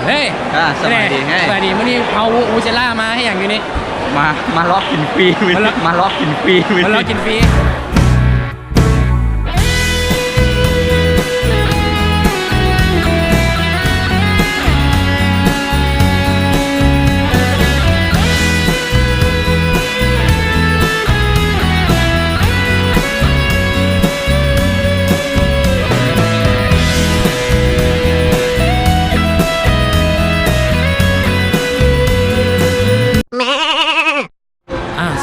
เฮ้ยสบายดีไงสบายดีเมื่อนี้เอาอูเซล่ามาให้อย่างอยู่นี่มาล็อกกินฟรีมาล็อกกินฟรีมาล็อกกินฟรี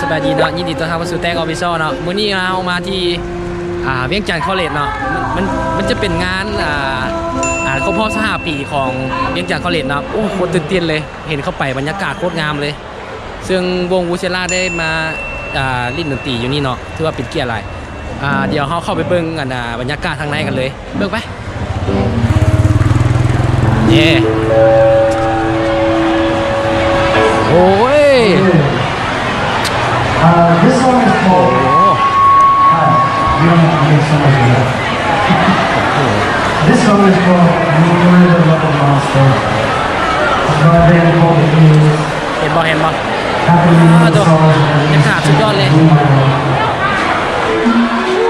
สบายดีเนาะยินดีต้อนรับเข้าสู่แท็กออฟฟิศเนาะมื้อนี้เรามาที่เวียงจันทร์คอลเลจเนาะมันจะเป็นงานครบรอบ5 ปีของเวียงจันทร์คอลเลจเนาะโอ้โคตรตื่นเต้นเลยเห็นเข้าไปบรรยากาศโคตรงามเลยซึ่งวงวูเซล่าได้มาเล่นดนตรีอยู่นี่เนาะถือว่าเป็นเกียรติอะไรเดี๋ยวเขาเข้าไปเบิ่งกันบรรยากาศทางในกันเลยเบิ่งไปเย่โอ้ยThis one is called. You don't have to make so much of that. This one is called Memory of the Love Monster. It's by a band called The Eagles. เห็นบ่ Happy New Year ยังขาดสุดยอดเลย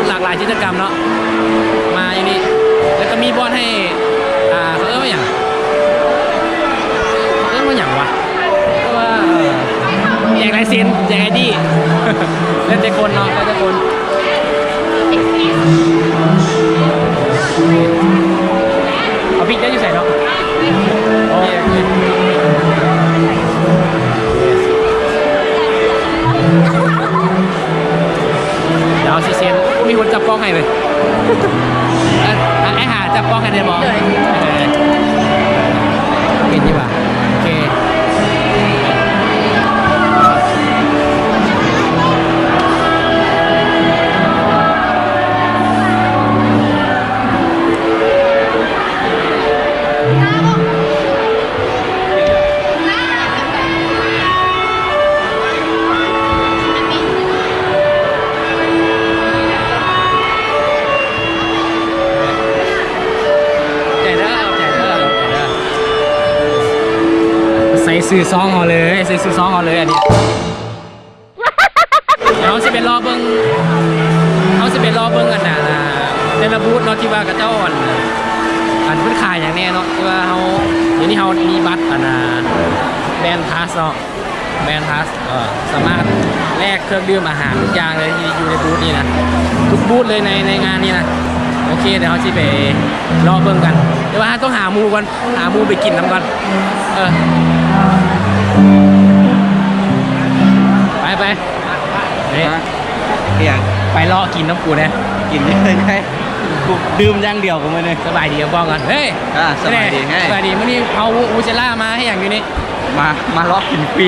หลากหลายกิจกรรมเนาะมาอย่างนี้แล้วก็มีบอลให้เขาเรียกว่าอย่างวะก็ว่าแจกลายเซ็นแจกไอดีเล่นแต่คนเนาะเล่นแต่คนเอาพี่จะอยู่ใส่เนาะเดี๋ยวซีเซนมีคนจับกล้องให้เลยไอ้หาจับกล้องให้ได้บอกเก่งยี่ป่ะโอเคซื้อซองเอาเลยซื้อซองเอาเลยอันนี้เขาจะเป็นรอเบิ้งกันนะในระบูธเนาะที่ว่ากระเจ้าอันพื้นขายอย่างแน่เนาะที่ว่าเขาเดี๋ยวนี้เขามีบัตรแบรนด์พาสเนาะแบรนด์พาสสามารถแลกเครื่องดื่มอาหารทุกอย่างเลยที่อยู่ในบูธนี้นะทุกบูธเลยในงานนี้นะโอเคเดี๋ยวเขาจะไปรอเบิ้งกันเดี๋ยวว่าต้องหามูก่อนหามูไปกินน้ำก่อนไปเนี่ยไปเลาะกินน้ำกูเนี่ยกินเลยไงกูดื่มอย่างเดียวกูไม่เลยสบายดีกับบ้องกันเฮ้ยสบายดีไงสบายดีเมื่อนี้เอาอูเซล่ามาให้อย่างอยู่นี่มาล็อกกินฟรี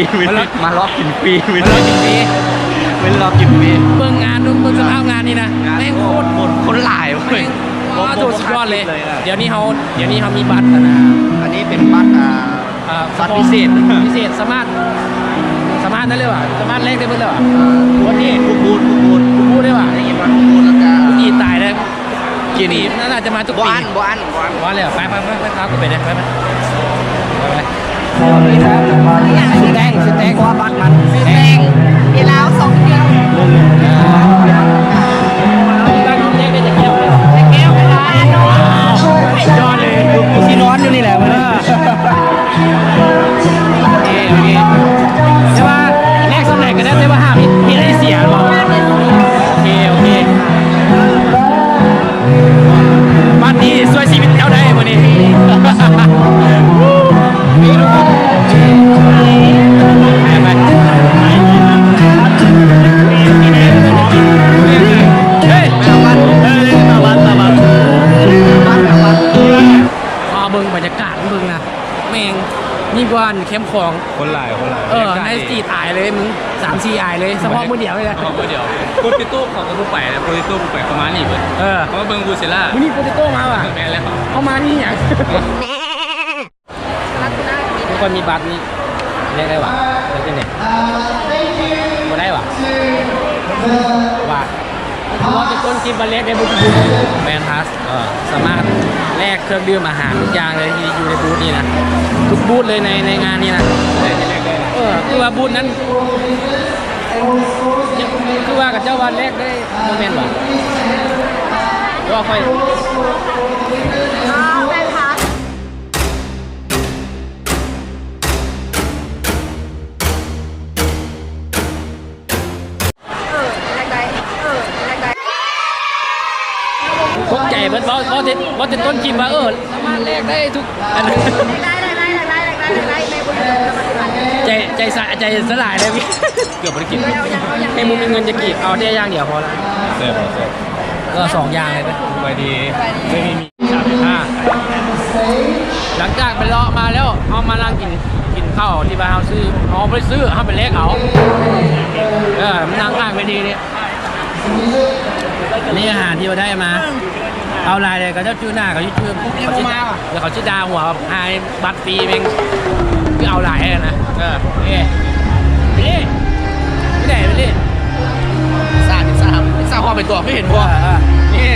มาล็อกกินฟรีมาล็อกกินฟรีเป็นล็อกกินฟรีเบิ่งงานดูเบิ่งสภาพงานนี่นะแม่งโคตรคนหลายเลยว้าวสุดยอดเลยเดี๋ยวนี้เขามีบัตรอันนี้เป็นบัตรพิเศษสามารถนั่นเลยว่ะสามารถเล่นได้เพื่อนเลยว่ะวันนี้บูดได้ว่ะอย่างเงี้ยบูดแล้วก็อีตายเลยกินอีน่าจะมาทุกปีบ้านเลยไปครับกูไปเลยไปซื้อแตงว่าบัตรมันซื้อแตงเดี๋ยวแล้ว2 เดียวยอดเลยที่ร้อนอยู่นี่แหละมันใช่ป่ะแรกสมัยก็ได้ใช่ป่ะห้ามมีอะไรเสียหรอโอเคบ้านนี้ช่วยชีวิตเขาได้วันนี้บรรยากาศมึงนะแม่งนี่กว่าเข้มของคนหลายใน4 ถ่ายเลยมึง3-4 ถ่ายเลยเฉพาะมือเดียวเลยนะมือเดียวโปรติโต้ของกระทุ้ไปนะโปรติโต้ไปประมาณนี้เลยเขามาเบิ้งบูเซล่ามึงนี่โปรติโต้มาว่ะแม่แล้วเขามานี่อย่างทุกคนมีบัตรนี่เรียกได้ว่ะเรียกได้ไหนมาได้ว่ะว่าเป็นต้นคลิปมาเล็กในบูธแบรนด์พาสสามารถแลกเครื่องดื่มอาหารทุกอย่างเลยที่อยู่ในบูธนี้นะ ทุกบูธเลยในงานนี้นะคือว่าบูธนั้นคือว่ากับเจ้าวันแรกได้โมเมนต์หรอว่าค่อย แฟนพักแรกใดแรกใด ตกใจเบิดว่าจะต้นคลิปว่าสามารถแลกได้ทุกอันได้ในบริษัท ใจสลายเลยพี่เกือบไม่ได้กินให้มึงมีเงินจะกี่เอาได้อย่างเดียวพอละ เสิร์ฟเสิร์ฟ ก็2อย่างเลยนะ ไปดี ไม่มีหลังจากไปเลาะมาแล้วเอามานั่งกินข้าวที่บ้านเขาซื้อเอาไปซื้อเอาไปเล็กเอามันนั่งข้างไปดีเนี่ยนี่อาหารที่เราได้มาเอาลายเลยก็เจ้าชื่อหน้าเขาชื่อแล้วเขาชื่อดาหัวไอ้บัตรฟรีเองคือเอาลายนะนี่ไม่ได้ไม่ได้สร้างความเป็นตัวไม่เห็นพวกนี่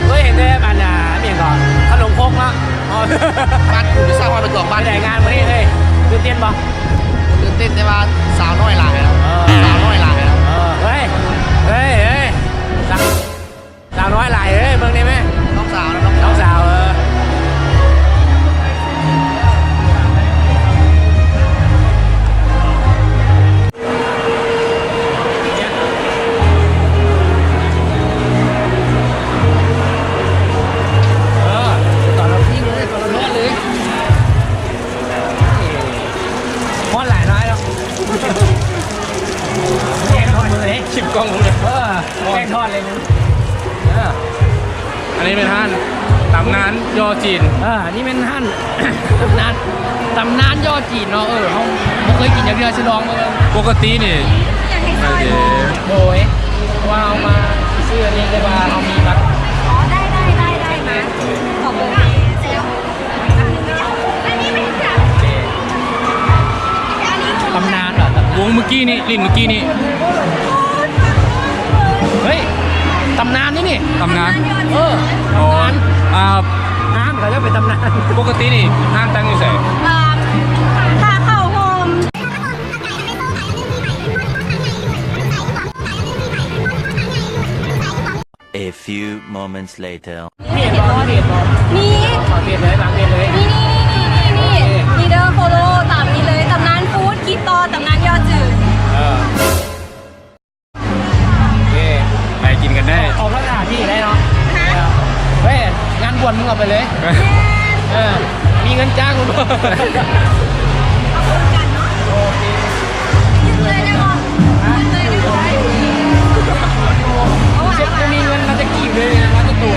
เฮ้ยเห็นได้บ้านเมียงก่อนขนมครกละบ้านคุณไปสร้างความเป็นตัวบ้านใหญ่งานมานี่เลยตื่นเต้นปะตื่นเต้นแต่ว่าสาวน้อยหลายแล้วสาวน้อยหลายแล้วเฮ้ยสาวน้อยหลายเมืองนี้ไหมน้องสาวชิมกล้องเลยแกงทอดเลยมึงอันนี้เป็นท่านตำนานยอจีน นี่เป็นท่าน ตำนานยอจีนเนาะเขาเคยกินอย่างเดียวชิลองมาเลย ปกตินี่ อยากให้ซอย โดยว่าเอามาซื้ออันนี้เลยว่าเอามีบัตร ได้มาขอบคุณเซลอันนี้ไม่จับอันนี้ ตำนานเหรอ วงเมื่อกี้นี่ลิ้นเมื่อกี้นี่ เฮ้ยตำนานนี่ ตำนาน ตำนาน ห้ามเขาจะเป็นตำนานปกตินี่ห้ามตั้งอยู่ใส่ ค่าเข้าโฮม A few moments later. เบียดบอล นี่ เบียดเลยบางเบียดเลย นี่เดอร์โฟโลตามนี้เลยตำนานฟู้ดกีตอตำนานยอดจืด ไปกินกันได้ ออกสถานที่ได้เนาะเฮ้ยงานบวชมึงเอาไปเลยมีเงินจ้างกูด้วย ยืนเลยได้ก่อนยืนเลยได้ก่อนเอาหวาน จะมีเงินมาจะกี่เลยนะมาจะตัว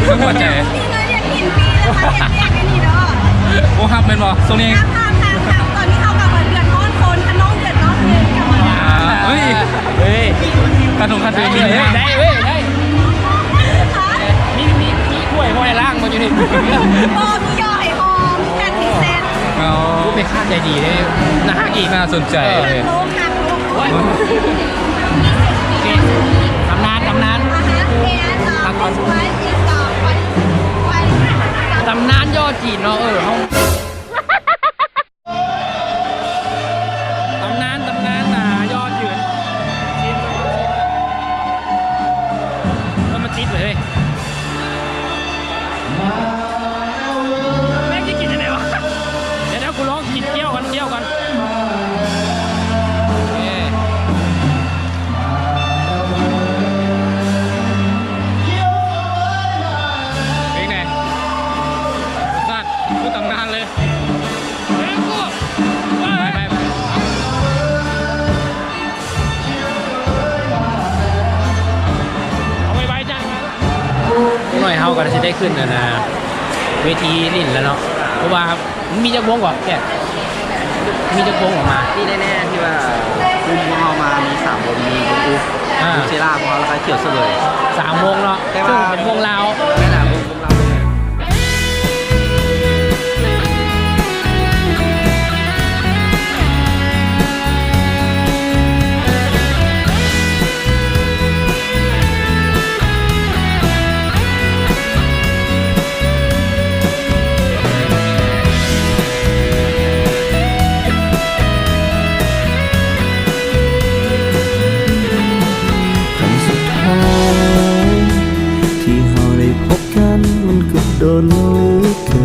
ไม่พอใจ นี่เลยอยากกินฟรีเลยมาแจกกันนี่เด้อ โอ้ครับเป็นบ่ตรงนี้ ถามตอนนี้เขากับเดือดร้อนคนขนมเดือดร้อนเงินกับมัน เฮ้ยกระถุงคาถือมี ได้เว้ยได้มีถ้วยห้อยล่างมาอยู่นี่ โอ้มีย่อยหอมแผ่นพิเศษ เอา ไม่คาดใจดีเลยน่าอีก น่าสนใจ หักลูกหักลูก ตำนาน อาหารแกนไว้ที่สองไว้ ตำนานยอดจีนเนาะเขาตำนานยอดยืนมันติดเลยแม่งจะกินยังไงวะเดี๋ยวกูลองกินเที่ยวกันเป็นไงรสชาติคือตำนานเลยไปเอาไปจ้างหน่อยเฮากันจะได้ขึ้นนะเวทีลิ่นแล้วเนาะเพราะว่ามีจักรวงก่อนแกมีจักรวงออกมา ที่แน่ๆที่ว่าคุมของเรามามี3วงมีคุณอุ๊บเซราของเราแล้วก็เขียวเสลย 3 วงเนาะซึ่งเป็นวงลาว แน่นอนวงเราเนี่ย ดนเหลือเกิ